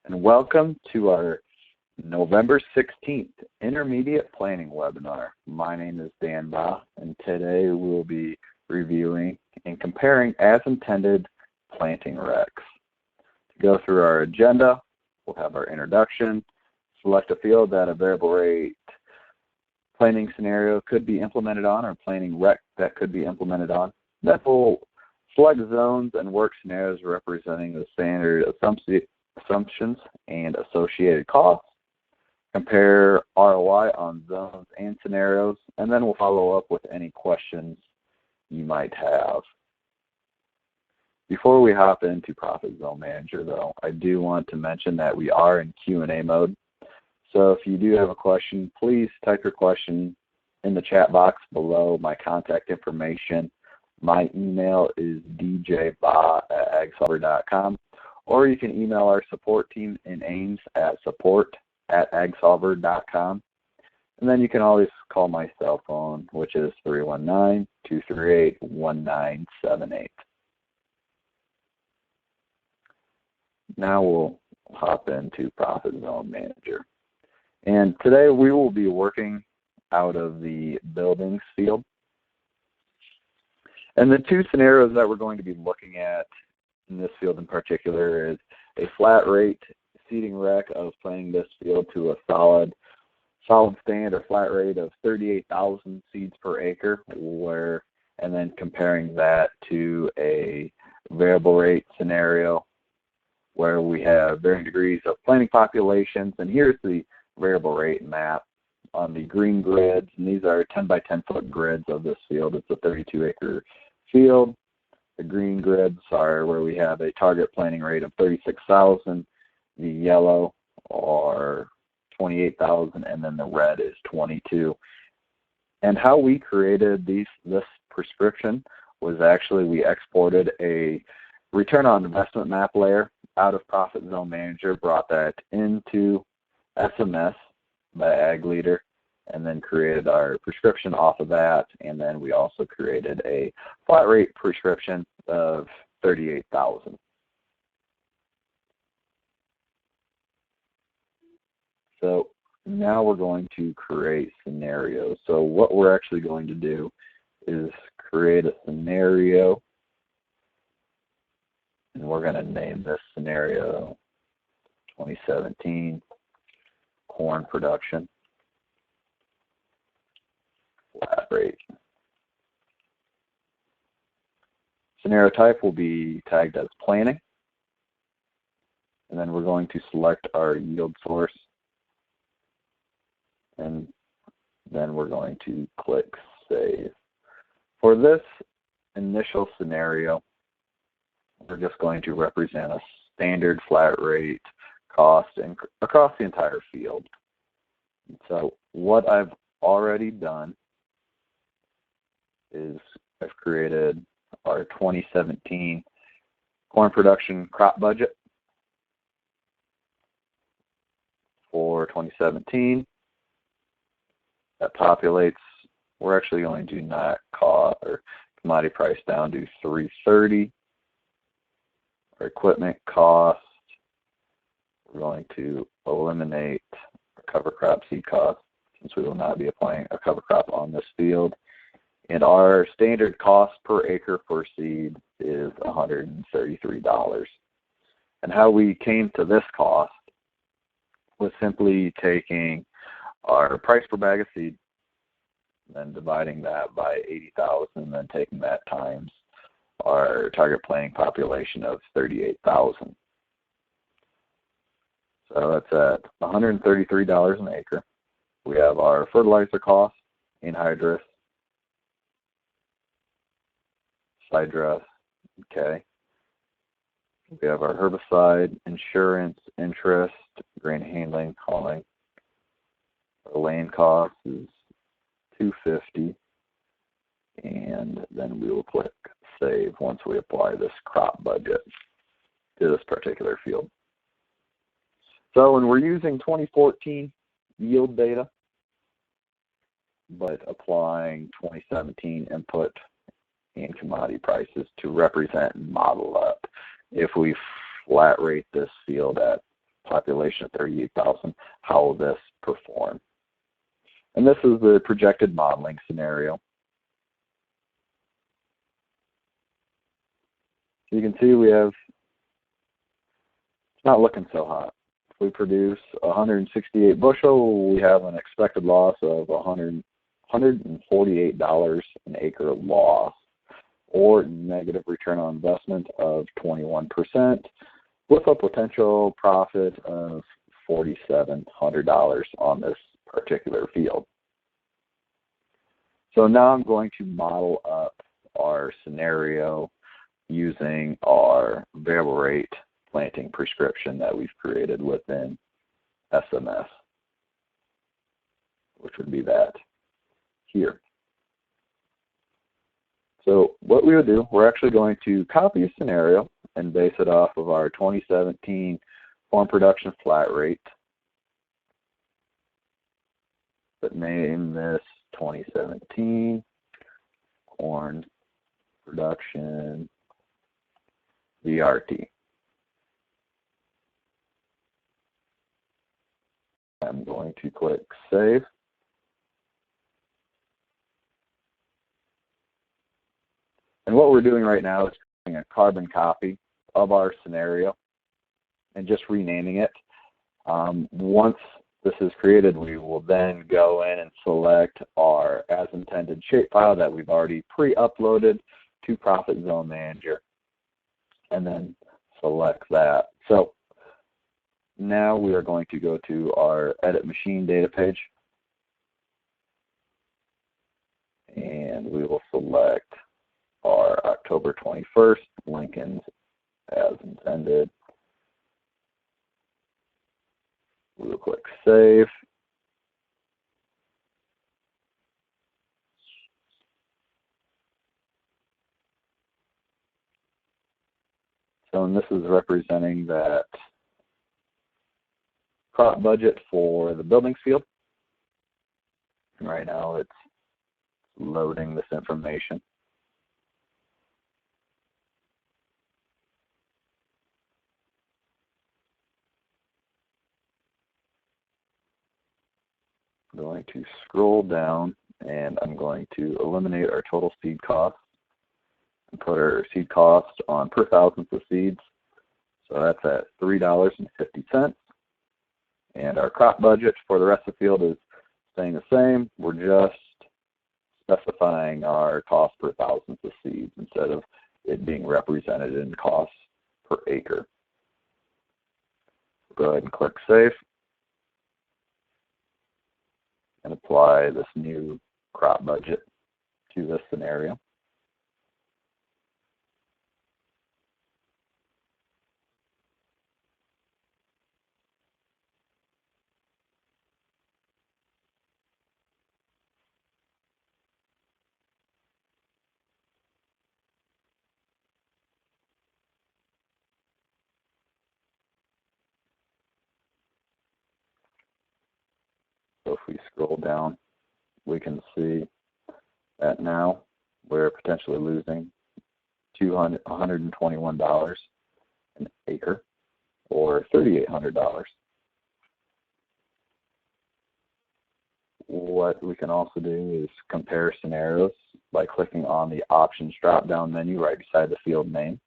and welcome to our November 16th Intermediate Planning webinar. My name is Dan Bahe, and today we'll be reviewing and comparing as intended planting recs. To go through our agenda, we'll have our introduction, select a field that a variable rate planting scenario could be implemented on, or planting rec that could be implemented on. Then we'll select zones and work scenarios representing the standard assumptions and associated costs, compare ROI on zones and scenarios, and then we'll follow up with any questions you might have. Before we hop into Profit Zone Manager, though, I do want to mention that we are in Q&A mode. So if you do have a question, please type your question in the chat box below my contact information. My email is djbahe@agsolver.com, or you can email our support team in Ames at support@agsolver.com. And then you can always call my cell phone, which is 319-238-1978. Now we'll hop into Profit Zone Manager. And today we will be working out of the buildings field. And the two scenarios that we're going to be looking at in this field in particular is a flat rate seeding rec of planting this field to a solid stand or flat rate of 38,000 seeds per acre, and then comparing that to a variable rate scenario where we have varying degrees of planting populations. And here's the variable rate map on the green grids, and these are 10 by 10 foot grids of this field. It's a 32 acre field. The green grids are where we have a target planting rate of 36,000. The yellow are 28,000, and then the red is 22. And how we created this prescription was actually we exported a return on investment map layer out of Profit Zone Manager, brought that into SMS by Ag Leader, and then created our prescription off of that. And then we also created a flat rate prescription of 38,000. So now we're going to create scenarios. So what we're actually going to do is create a scenario, and we're going to name this scenario 2017 corn production flat rate. Scenario type will be tagged as planning, and then we're going to select our yield source, and then we're going to click Save. For this initial scenario, we're just going to represent a standard flat rate cost across the entire field. So what I've already done is I've created our 2017 corn production crop budget for 2017. That populates, we're actually going to not cost or commodity price down to 330. Our equipment cost, we're going to eliminate our cover crop seed cost, since we will not be applying a cover crop on this field. And our standard cost per acre for seed is $133. And how we came to this cost was simply taking our price per bag of seed, then dividing that by 80,000, and then taking that times our target planting population of 38,000. So that's at $133 an acre. We have our fertilizer cost, anhydrous, sidedress, okay. We have our herbicide, insurance, interest, grain handling, hauling. Our land cost is $250, and then we will click Save once we apply this crop budget to this particular field. So when we're using 2014 yield data, but applying 2017 input and commodity prices to represent and model up if we flat rate this field at population of 38,000, how will this perform? And this is the projected modeling scenario. So you can see it's not looking so hot. If we produce 168 bushel, we have an expected loss of $148 an acre loss, or negative return on investment of 21%, with a potential profit of $4,700 on this particular field. So now I'm going to model up our scenario using our variable rate planting prescription that we've created within SMS, which would be that here. So what we would do, we're actually going to copy a scenario and base it off of our 2017 corn production flat rate, but name this 2017 corn production VRT. I'm going to click Save. And what we're doing right now is creating a carbon copy of our scenario and just renaming it. Once this is created, we will then go in and select our as intended shapefile that we've already pre-uploaded to Profit Zone Manager, and then select that. So now we are going to go to our Edit Machine data page, and we will select our October 21st Lincoln's as intended. We will click Save. So, and this is representing that crop budget for the buildings field. And right now it's loading this information. I'm going to scroll down, and I'm going to eliminate our total seed cost and put our seed cost on per thousandth of seeds. So that's at $3.50. And our crop budget for the rest of the field is staying the same. We're just specifying our cost per thousandth of seeds instead of it being represented in costs per acre. Go ahead and click Save and apply this new crop budget to this scenario. So if we scroll down, we can see that now we're potentially losing $121 an acre, or $3,800. What we can also do is compare scenarios by clicking on the Options drop-down menu right beside the field name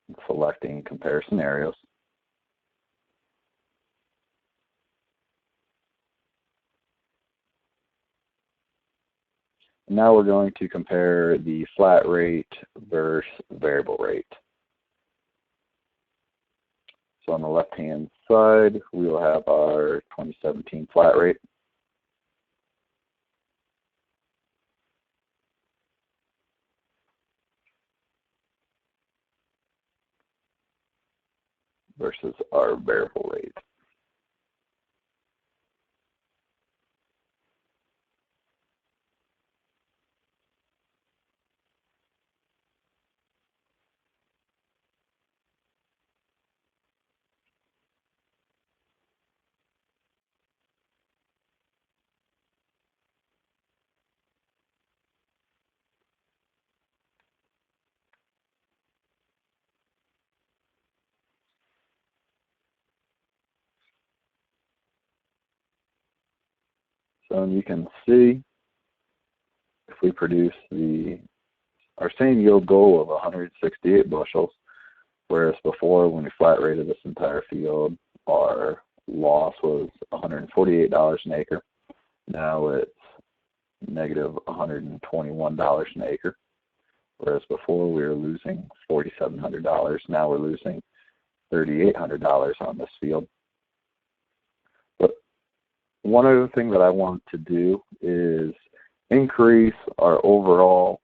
and selecting Compare Scenarios. Now we're going to compare the flat rate versus variable rate. So on the left-hand side, we will have our 2017 flat rate. Versus our variable rate. So you can see if we produce our same yield goal of 168 bushels, whereas before when we flat rated this entire field, our loss was $148 an acre. Now it's negative $121 an acre, whereas before we were losing $4,700. Now we're losing $3,800 on this field. But one other thing that I want to do is increase our overall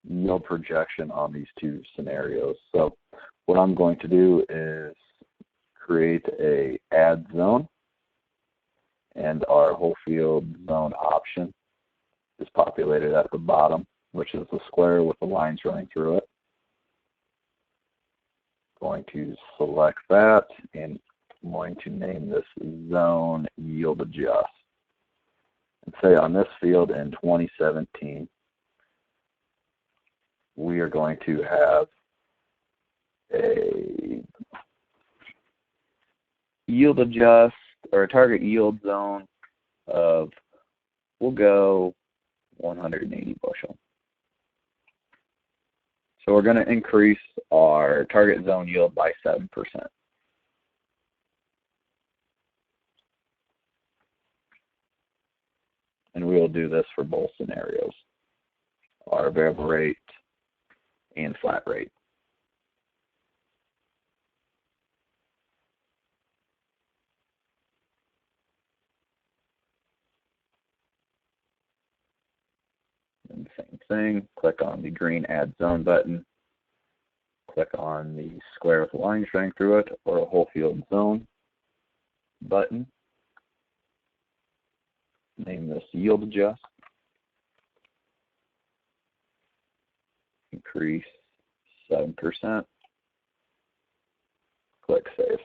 yield projection on these two scenarios. So what I'm going to do is create a add zone, and our whole field zone option is populated at the bottom, which is the square with the lines running through it. Going to select that, and I'm going to name this zone yield adjust. And say on this field in 2017, we are going to have a yield adjust or a target yield zone of, we'll go 180 bushel. So we're going to increase our target zone yield by 7%. And we will do this for both scenarios, our variable rate and flat rate. And same thing, click on the green Add Zone button, click on the square with the lines running through it, or a whole field zone button. Name this Yield Adjust. Increase 7%. Click Save.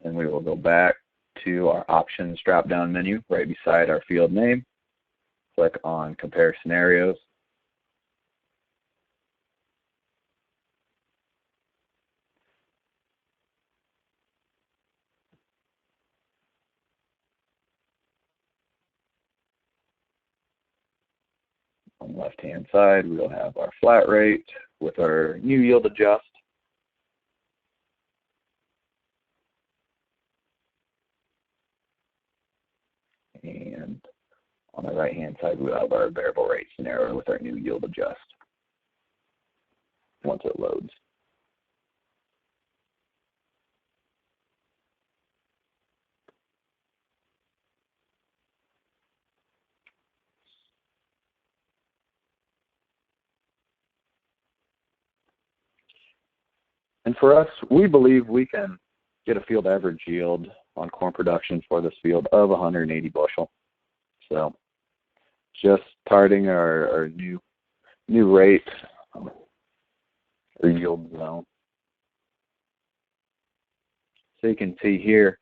And we will go back to our Options drop-down menu right beside our field name. Click on Compare Scenarios. On the left-hand side, we will have our flat rate with our new yield adjust. And on the right-hand side, we'll have our variable rate scenario with our new yield adjust once it loads. And for us, we believe we can get a field average yield on corn production for this field of 180 bushel. So just targeting our new rate or yield zone. So you can see here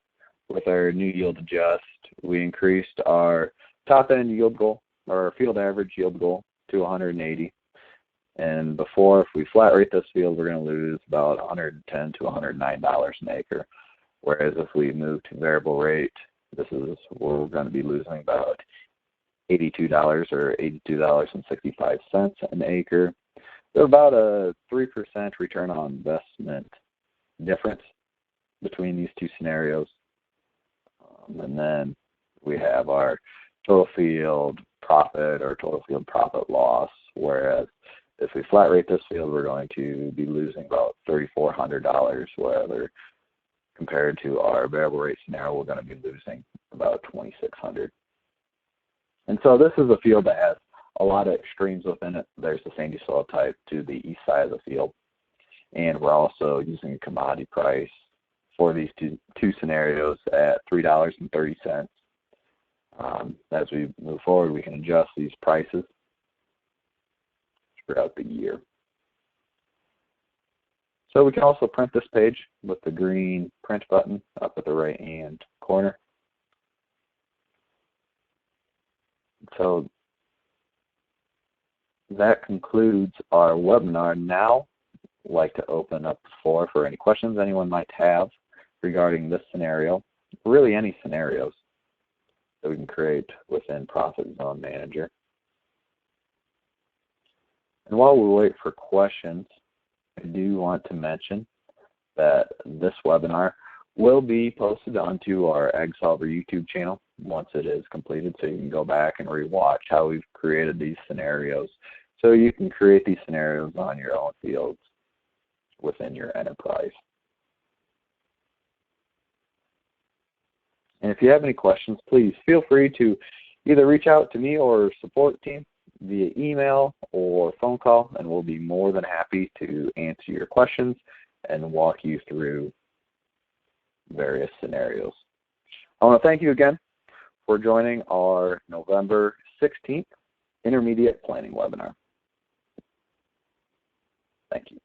with our new yield adjust, we increased our top end yield goal, or our field average yield goal, to 180. And before, if we flat rate this field, we're going to lose about $110 to $109 an acre. Whereas if we move to variable rate, this is where we're going to be losing about $82 or $82.65 an acre. So about a 3% return on investment difference between these two scenarios. And then we have our total field profit or total field profit loss, whereas if we flat rate this field, we're going to be losing about $3,400, whether compared to our variable rate scenario, we're going to be losing about $2,600. And so this is a field that has a lot of extremes within it. There's the sandy soil type to the east side of the field. And we're also using a commodity price for these two scenarios at $3.30. As we move forward, we can adjust these prices throughout the year. So we can also print this page with the green print button up at the right hand corner. So that concludes our webinar. Now I'd like to open up the floor for any questions anyone might have. regarding this scenario, really any scenarios that we can create within Profit Zone Manager. And while we wait for questions, I do want to mention that this webinar will be posted onto our AgSolver YouTube channel once it is completed, so you can go back and rewatch how we've created these scenarios. So you can create these scenarios on your own fields within your enterprise. And if you have any questions, please feel free to either reach out to me or support team via email or phone call, and we'll be more than happy to answer your questions and walk you through various scenarios. I want to thank you again for joining our November 16th Intermediate Planning webinar. Thank you.